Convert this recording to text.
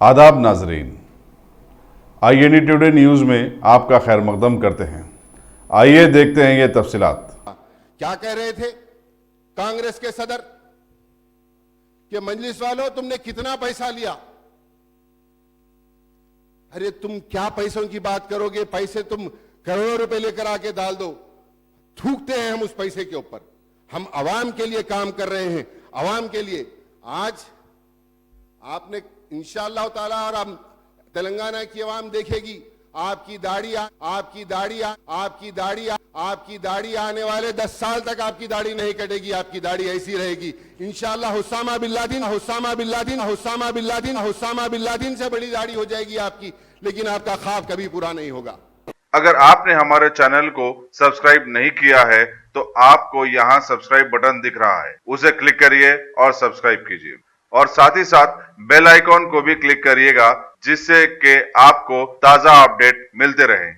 आदाब नाजरीन, INE today news में आपका खैर मकदम करते हैं। आइए देखते हैं ये तफसीलात। क्या कह रहे थे कांग्रेस के सदर कि मजलिस वालों तुमने कितना पैसा लिया। अरे तुम क्या पैसों की बात करोगे, पैसे तुम करोड़ों रुपए लेकर आके डाल दो, थूकते हैं हम उस पैसे के ऊपर। हम अवाम के लिए काम कर रहे हैं, अवाम के लिए। आज आपने इंशाअल्लाह ताला, और हम तेलंगाना की अवाम देखेगी, आपकी दाढ़ी आने वाले 10 साल तक आपकी दाढ़ी नहीं कटेगी, आपकी दाढ़ी ऐसी रहेगी इंशाअल्लाह। हुसामा बिल्लादिन से बड़ी दाढ़ी हो जाएगी आपकी, लेकिन आपका ख्वाब कभी पूरा नहीं होगा। अगर आपने हमारे चैनल को सब्सक्राइब नहीं किया है तो आपको यहाँ सब्सक्राइब बटन दिख रहा है, उसे क्लिक करिए और सब्सक्राइब कीजिए, और साथ ही साथ बेल आइकॉन को भी क्लिक करिएगा, जिससे कि आपको ताजा अपडेट मिलते रहें।